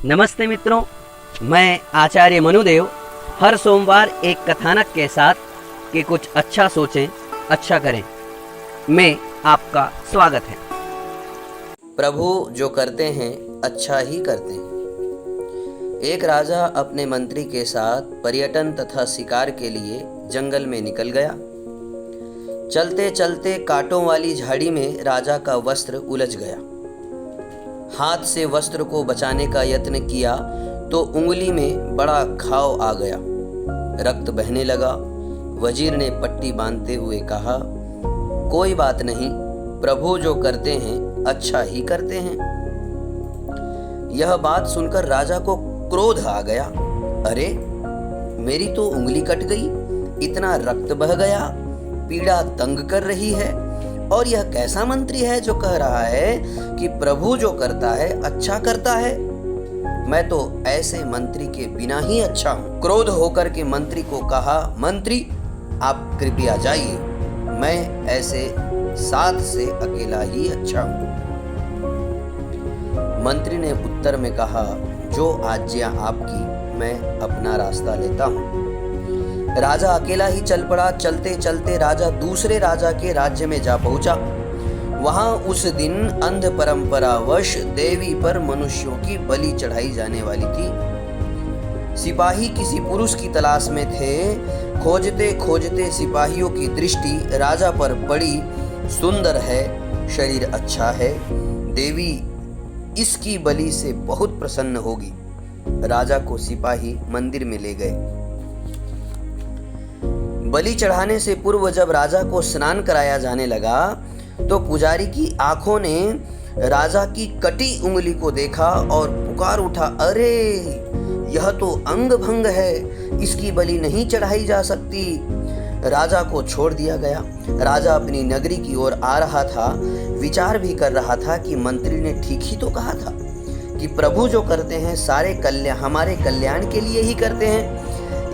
नमस्ते मित्रों, मैं आचार्य मनुदेव हर सोमवार एक कथानक के साथ कि कुछ अच्छा सोचें, अच्छा करें में आपका स्वागत है। प्रभु जो करते हैं अच्छा ही करते हैं। एक राजा अपने मंत्री के साथ पर्यटन तथा शिकार के लिए जंगल में निकल गया। चलते चलते कांटों वाली झाड़ी में राजा का वस्त्र उलझ गया। हाथ से वस्त्र को बचाने का यत्न किया तो उंगली में बड़ा घाव आ गया, रक्त बहने लगा। वजीर ने पट्टी बांधते हुए कहा, कोई बात नहीं, प्रभु जो करते हैं अच्छा ही करते हैं। यह बात सुनकर राजा को क्रोध आ गया। अरे, मेरी तो उंगली कट गई, इतना रक्त बह गया, पीड़ा तंग कर रही है, और यह कैसा मंत्री है जो कह रहा है कि प्रभु जो करता है अच्छा करता है। मैं तो ऐसे मंत्री के बिना ही अच्छा हूं। क्रोध होकर के मंत्री को कहा, मंत्री आप कृपया जाइए, मैं ऐसे साथ से अकेला ही अच्छा हूं। मंत्री ने उत्तर में कहा, जो आज्ञा आपकी, मैं अपना रास्ता लेता हूं। राजा अकेला ही चल पड़ा। चलते चलते राजा दूसरे राजा के राज्य में जा पहुंचा। वहां उस दिन अंध परंपरावश देवी पर मनुष्यों की बलि चढ़ाई जाने वाली थी। सिपाही किसी पुरुष की तलाश में थे। खोजते खोजते सिपाहियों की दृष्टि राजा पर पड़ी। सुंदर है, शरीर अच्छा है, देवी इसकी बलि से बहुत प्रसन्न होगी। राजा को सिपाही मंदिर में ले गए। बलि चढ़ाने से पूर्व जब राजा को स्नान कराया जाने लगा तो पुजारी की आंखों ने राजा की कटी उंगली को देखा और पुकार उठा, अरे यह तो अंग भंग है, इसकी बलि नहीं चढ़ाई जा सकती। राजा को छोड़ दिया गया। राजा अपनी नगरी की ओर आ रहा था। विचार भी कर रहा था कि मंत्री ने ठीक ही तो कहा था कि प्रभु जो करते हैं सारे हमारे कल्याण के लिए ही करते हैं।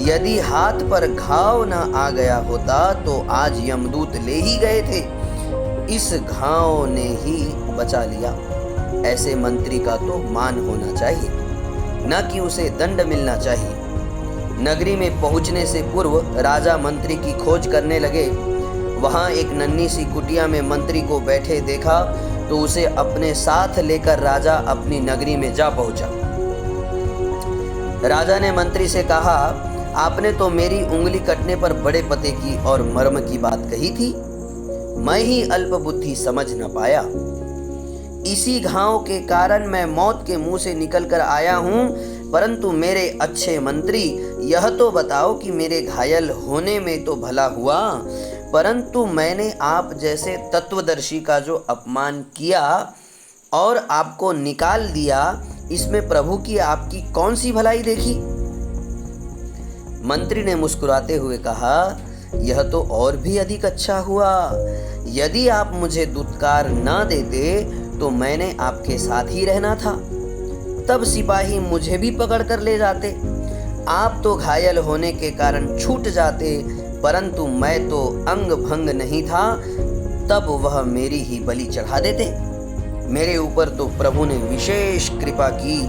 यदि हाथ पर घाव न आ गया होता तो आज यमदूत ले ही गए थे। इस घाव ने ही बचा लिया। ऐसे मंत्री का तो मान होना चाहिए, न कि उसे दंड मिलना चाहिए। नगरी में पहुंचने से पूर्व राजा मंत्री की खोज करने लगे। वहां एक नन्ही सी कुटिया में मंत्री को बैठे देखा तो उसे अपने साथ लेकर राजा अपनी नगरी में जा पहुंचा। राजा ने मंत्री से कहा, आपने तो मेरी उंगली कटने पर बड़े पते की और मर्म की बात कही थी, मैं ही अल्प बुद्धि समझ न पाया। इसी घाव के कारण मैं मौत के मुंह से निकल कर आया हूं। परंतु मेरे अच्छे मंत्री, यह तो बताओ कि मेरे घायल होने में तो भला हुआ, परंतु मैंने आप जैसे तत्वदर्शी का जो अपमान किया और आपको निकाल दिया, इसमें प्रभु की आपकी कौन सी भलाई देखी। मंत्री ने मुस्कुराते हुए कहा, यह तो और भी अधिक अच्छा हुआ। यदि आप मुझे दुत्कार न देते तो मैंने आपके साथ ही रहना था। तब सिपाही मुझे भी पकड़ कर ले जाते। आप तो घायल होने के कारण छूट जाते, परंतु मैं तो अंग भंग नहीं था, तब वह मेरी ही बलि चढ़ा देते। मेरे ऊपर तो प्रभु ने विशेष कृपा की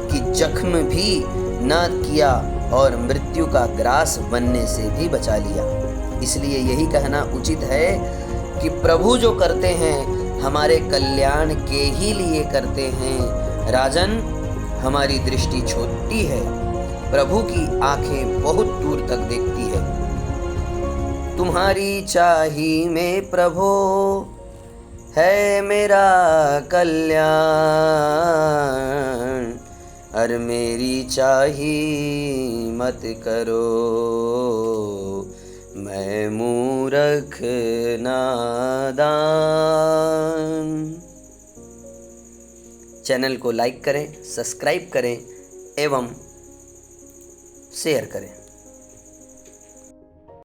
कि जख्म भी न किया और मृत्यु का ग्रास बनने से भी बचा लिया। इसलिए यही कहना उचित है कि प्रभु जो करते हैं हमारे कल्याण के ही लिए करते हैं। राजन, हमारी दृष्टि छोटी है, प्रभु की आंखें बहुत दूर तक देखती है। तुम्हारी चाही में प्रभु है मेरा कल्याण, और मेरी चाही मत करो, मैं मूर्ख नादान। चैनल को लाइक करें, सब्सक्राइब करें एवं शेयर करें।